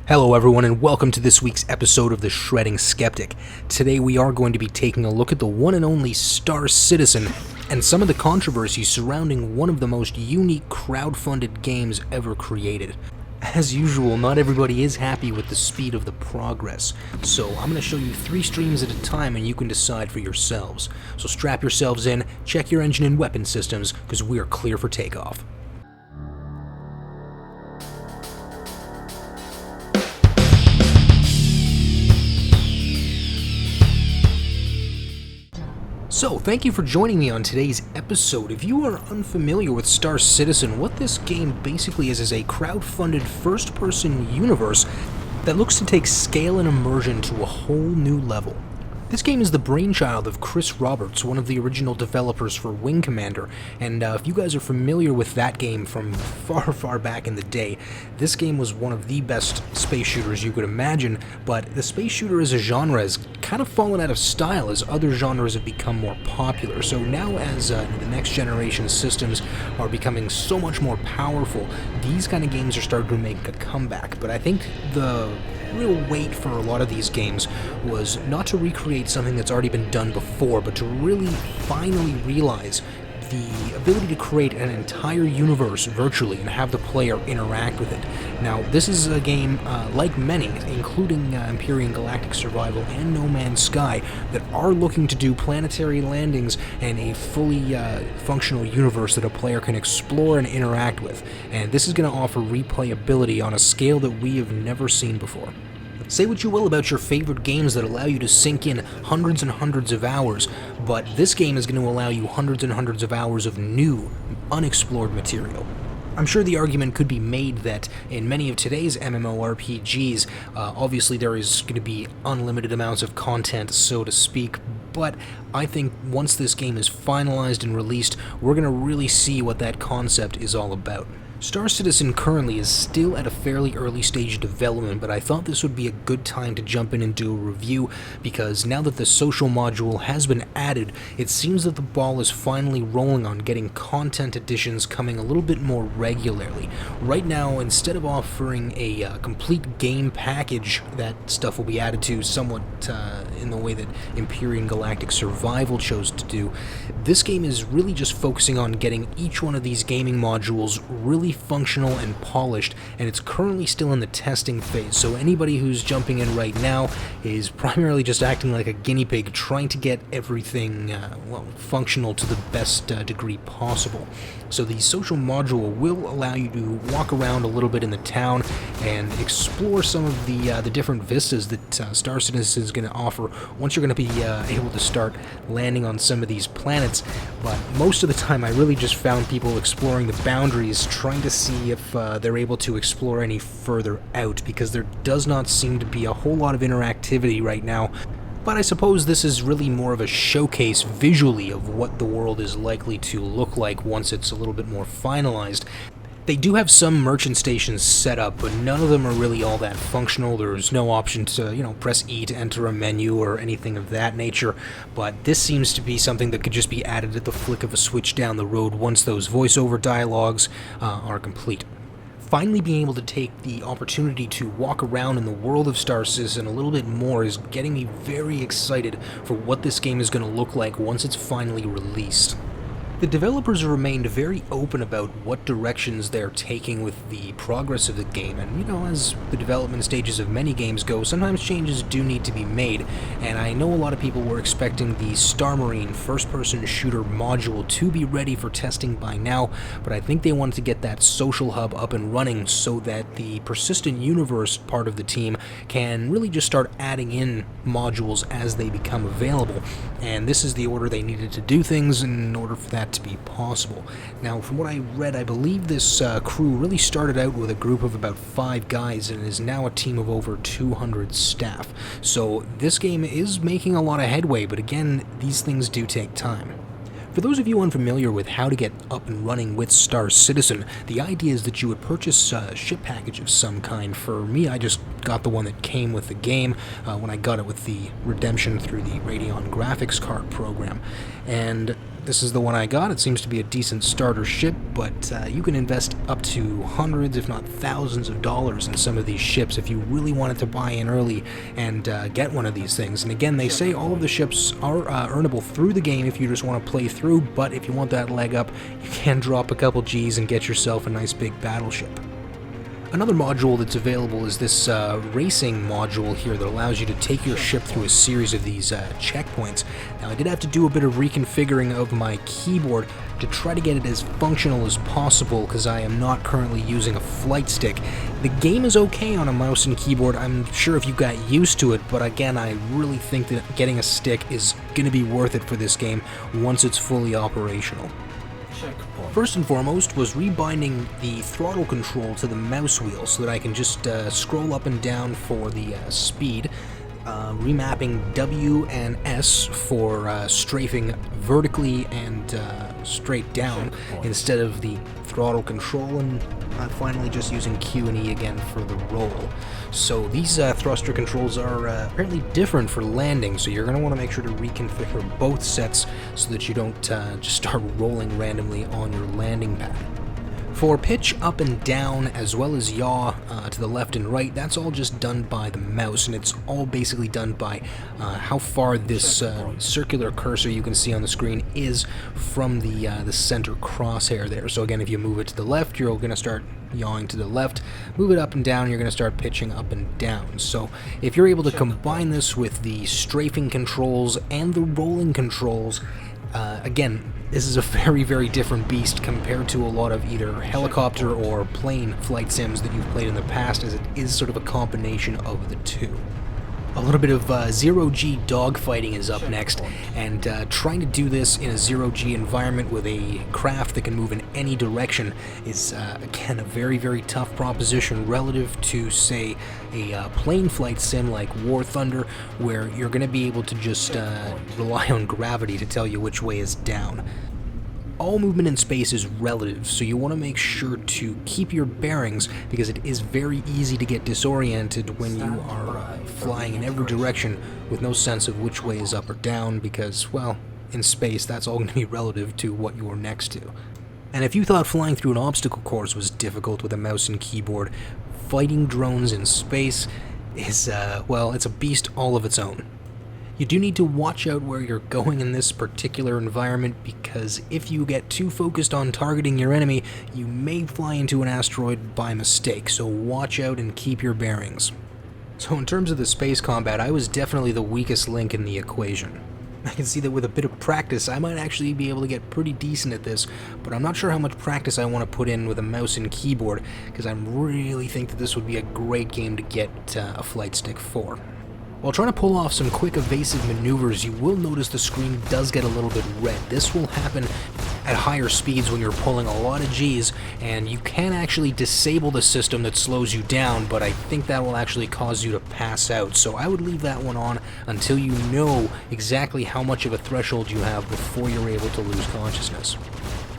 Hello everyone and welcome to this week's episode of the Shredding Skeptic. Today we are going to be taking a look at the one and only Star Citizen and some of the controversy surrounding one of the most unique crowd-funded games ever created. As usual, not everybody is happy with the speed of the progress, so I'm going to show you 3 streams at a time and you can decide for yourselves. So strap yourselves in, check your engine and weapon systems, because we are clear for takeoff. So, thank you for joining me on today's episode. If you are unfamiliar with Star Citizen, what this game basically is a crowd-funded first-person universe that looks to take scale and immersion to a whole new level. This game is the brainchild of Chris Roberts, one of the original developers for Wing Commander, and if you guys are familiar with that game from far back in the day, this game was one of the best space shooters you could imagine, but the space shooter as a genre has kind of fallen out of style as other genres have become more popular. So now as the next generation systems are becoming so much more powerful, these kind of games are starting to make a comeback. But I think the real weight for a lot of these games was not to recreate something that's already been done before, but to really finally realize the ability to create an entire universe virtually and have the player interact with it. Now, this is a game, like many, including Empyrean Galactic Survival and No Man's Sky, that are looking to do planetary landings and a fully functional universe that a player can explore and interact with. And this is going to offer replayability on a scale that we have never seen before. Say what you will about your favorite games that allow you to sink in hundreds and hundreds of hours, but this game is going to allow you hundreds and hundreds of hours of new, unexplored material. I'm sure the argument could be made that in many of today's MMORPGs, obviously there is going to be unlimited amounts of content, so to speak, but I think once this game is finalized and released, we're going to really see what that concept is all about. Star Citizen currently is still at a fairly early stage of development, but I thought this would be a good time to jump in and do a review, because now that the social module has been added, it seems that the ball is finally rolling on getting content additions coming a little bit more regularly. Right now, instead of offering a complete game package, that stuff will be added to somewhat in the way that Empyrean Galactic Survival chose to do. This game is really just focusing on getting each one of these gaming modules really functional and polished, and it's currently still in the testing phase, so anybody who's jumping in right now is primarily just acting like a guinea pig, trying to get everything functional to the best degree possible. So the social module will allow you to walk around a little bit in the town and explore some of the different vistas that Star Citizen is going to offer once you're going to be able to start landing on some of these planets. But most of the time I really just found people exploring the boundaries, trying to see if they're able to explore any further out, because there does not seem to be a whole lot of interactivity right now. But I suppose this is really more of a showcase visually of what the world is likely to look like once it's a little bit more finalized. They do have some merchant stations set up, but none of them are really all that functional. There's no option to, press E to enter a menu or anything of that nature, but this seems to be something that could just be added at the flick of a switch down the road once those voiceover dialogues are complete. Finally being able to take the opportunity to walk around in the world of Star Citizen a little bit more is getting me very excited for what this game is going to look like once it's finally released. The developers have remained very open about what directions they're taking with the progress of the game, and as the development stages of many games go, sometimes changes do need to be made, and I know a lot of people were expecting the Star Marine first-person shooter module to be ready for testing by now, but I think they wanted to get that social hub up and running so that the persistent universe part of the team can really just start adding in modules as they become available, and this is the order they needed to do things in order for that to be possible. Now, from what I read, I believe this crew really started out with a group of about 5 guys and is now a team of over 200 staff. So this game is making a lot of headway, but again, these things do take time. For those of you unfamiliar with how to get up and running with Star Citizen, the idea is that you would purchase a ship package of some kind. For me, I just got the one that came with the game when I got it with the redemption through the Radeon graphics card program. And This is the one I got. It seems to be a decent starter ship, but you can invest up to hundreds, if not thousands of dollars in some of these ships if you really wanted to buy in early and get one of these things. And again, they say all of the ships are earnable through the game if you just want to play through, but if you want that leg up, you can drop a couple G's and get yourself a nice big battleship. Another module that's available is this racing module here that allows you to take your ship through a series of these checkpoints. Now, I did have to do a bit of reconfiguring of my keyboard to try to get it as functional as possible because I am not currently using a flight stick. The game is okay on a mouse and keyboard. I'm sure if you got used to it, but again, I really think that getting a stick is going to be worth it for this game once it's fully operational. First and foremost was rebinding the throttle control to the mouse wheel so that I can just scroll up and down for the speed, remapping W and S for strafing vertically and straight down instead of the throttle control, and finally just using Q and E again for the roll. So these thruster controls are apparently different for landing, so you're going to want to make sure to reconfigure both sets so that you don't just start rolling randomly on your landing pad. For pitch up and down, as well as yaw to the left and right, that's all just done by the mouse, and it's all basically done by how far this circular cursor you can see on the screen is from the center crosshair there. So again, if you move it to the left, you're going to start yawing to the left. Move it up and down, you're going to start pitching up and down. So if you're able to combine this with the strafing controls and the rolling controls, again, this is a very, very different beast compared to a lot of either helicopter or plane flight sims that you've played in the past, as it is sort of a combination of the two. A little bit of zero-G dogfighting is up next, and trying to do this in a zero-G environment with a craft that can move in any direction is, again, a very, very tough proposition relative to, say, a plane flight sim like War Thunder, where you're going to be able to just rely on gravity to tell you which way is down. All movement in space is relative, so you want to make sure to keep your bearings because it is very easy to get disoriented when you are flying in every direction with no sense of which way is up or down because, well, in space that's all going to be relative to what you're next to. And if you thought flying through an obstacle course was difficult with a mouse and keyboard, fighting drones in space is, well, it's a beast all of its own. You do need to watch out where you're going in this particular environment because if you get too focused on targeting your enemy, you may fly into an asteroid by mistake, so watch out and keep your bearings. So in terms of the space combat, I was definitely the weakest link in the equation. I can see that with a bit of practice, I might actually be able to get pretty decent at this, but I'm not sure how much practice I want to put in with a mouse and keyboard because I really think that this would be a great game to get a flight stick for. While trying to pull off some quick evasive maneuvers, you will notice the screen does get a little bit red. This will happen at higher speeds when you're pulling a lot of G's, and you can actually disable the system that slows you down, but I think that will actually cause you to pass out. So I would leave that one on until you know exactly how much of a threshold you have before you're able to lose consciousness.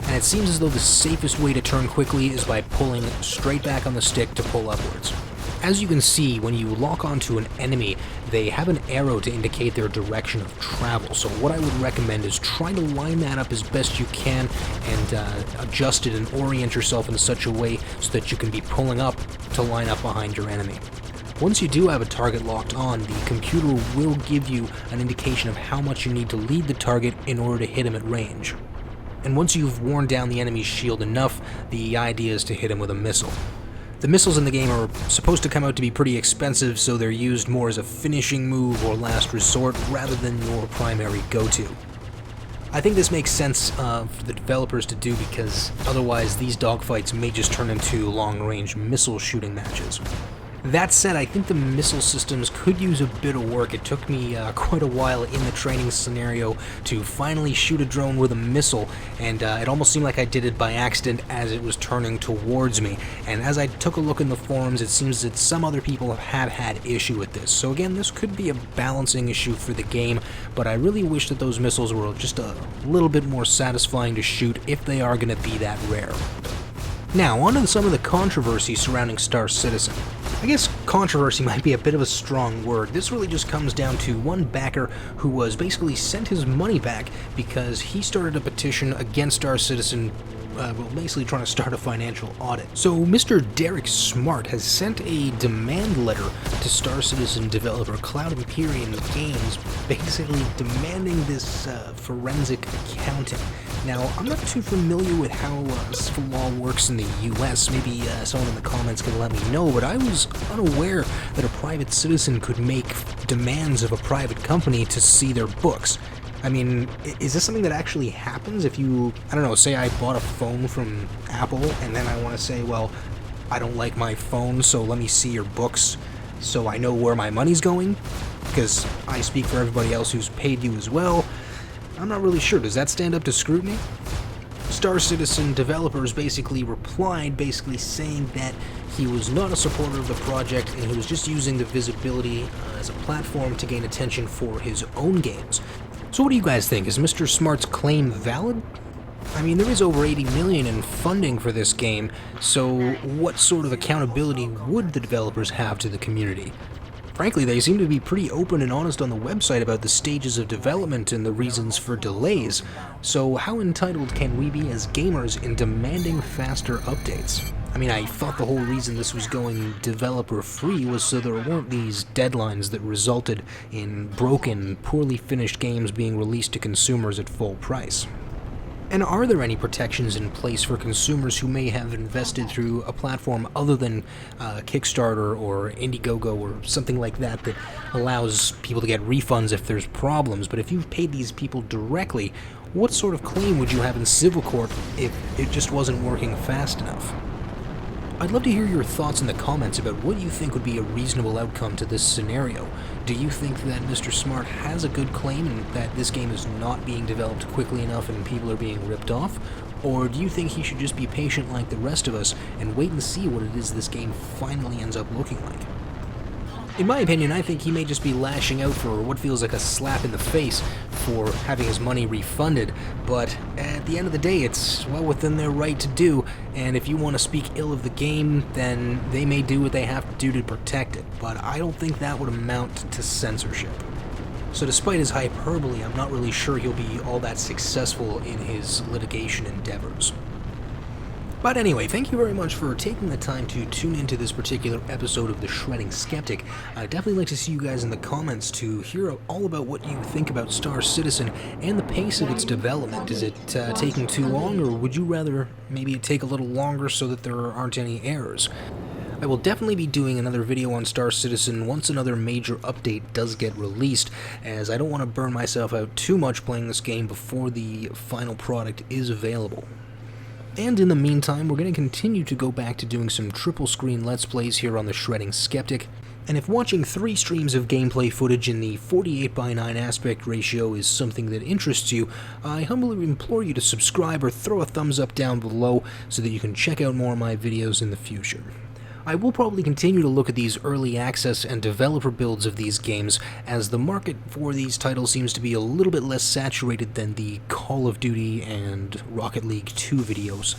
And it seems as though the safest way to turn quickly is by pulling straight back on the stick to pull upwards. As you can see, when you lock onto an enemy, they have an arrow to indicate their direction of travel. So what I would recommend is try to line that up as best you can and adjust it and orient yourself in such a way so that you can be pulling up to line up behind your enemy. Once you do have a target locked on, the computer will give you an indication of how much you need to lead the target in order to hit him at range. And once you've worn down the enemy's shield enough, the idea is to hit him with a missile. The missiles in the game are supposed to come out to be pretty expensive, so they're used more as a finishing move or last resort rather than your primary go-to. I think this makes sense for the developers to do because otherwise these dogfights may just turn into long-range missile shooting matches. That said, I think the missile systems could use a bit of work. It took me quite a while in the training scenario to finally shoot a drone with a missile, and it almost seemed like I did it by accident as it was turning towards me. And as I took a look in the forums, it seems that some other people have had issue with this. So again, this could be a balancing issue for the game, but I really wish that those missiles were just a little bit more satisfying to shoot if they are going to be that rare. Now, on to some of the controversy surrounding Star Citizen. I guess controversy might be a bit of a strong word. This really just comes down to one backer who was basically sent his money back because he started a petition against Star Citizen, basically trying to start a financial audit. So Mr. Derek Smart has sent a demand letter to Star Citizen developer Cloud Imperium Games, basically demanding this forensic accounting. Now, I'm not too familiar with how civil law works in the US. Maybe someone in the comments can let me know, but I was unaware that a private citizen could make demands of a private company to see their books. I mean, is this something that actually happens if you, I don't know, say I bought a phone from Apple and then I want to say, well, I don't like my phone, so let me see your books so I know where my money's going? Because I speak for everybody else who's paid you as well. I'm not really sure. Does that stand up to scrutiny? Star Citizen developers basically replied, saying that he was not a supporter of the project and he was just using the visibility as a platform to gain attention for his own games. So what do you guys think? Is Mr. Smart's claim valid? I mean, there is over $80 million in funding for this game, so what sort of accountability would the developers have to the community? Frankly, they seem to be pretty open and honest on the website about the stages of development and the reasons for delays, so how entitled can we be as gamers in demanding faster updates? I mean, I thought the whole reason this was going developer-free was so there weren't these deadlines that resulted in broken, poorly finished games being released to consumers at full price. And are there any protections in place for consumers who may have invested through a platform other than Kickstarter or Indiegogo or something like that that allows people to get refunds if there's problems? But if you've paid these people directly, what sort of claim would you have in civil court if it just wasn't working fast enough? I'd love to hear your thoughts in the comments about what you think would be a reasonable outcome to this scenario. Do you think that Mr. Smart has a good claim and that this game is not being developed quickly enough and people are being ripped off? Or do you think he should just be patient like the rest of us and wait and see what it is this game finally ends up looking like? In my opinion, I think he may just be lashing out for what feels like a slap in the face for having his money refunded, but at the end of the day, it's well within their right to do, and if you want to speak ill of the game, then they may do what they have to do to protect it, but I don't think that would amount to censorship. So despite his hyperbole, I'm not really sure he'll be all that successful in his litigation endeavors. But anyway, thank you very much for taking the time to tune into this particular episode of The Shredding Skeptic. I'd definitely like to see you guys in the comments to hear all about what you think about Star Citizen and the pace of its development. Is it taking too long, or would you rather maybe it take a little longer so that there aren't any errors? I will definitely be doing another video on Star Citizen once another major update does get released, as I don't want to burn myself out too much playing this game before the final product is available. And in the meantime, we're going to continue to go back to doing some triple screen Let's Plays here on The Shredding Skeptic, and if watching 3 streams of gameplay footage in the 48:9 aspect ratio is something that interests you, I humbly implore you to subscribe or throw a thumbs up down below so that you can check out more of my videos in the future. I will probably continue to look at these early access and developer builds of these games, as the market for these titles seems to be a little bit less saturated than the Call of Duty and Rocket League 2 videos.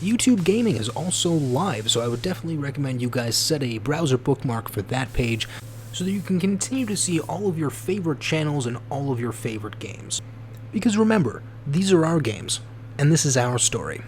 YouTube Gaming is also live, so I would definitely recommend you guys set a browser bookmark for that page so that you can continue to see all of your favorite channels and all of your favorite games. Because remember, these are our games, and this is our story.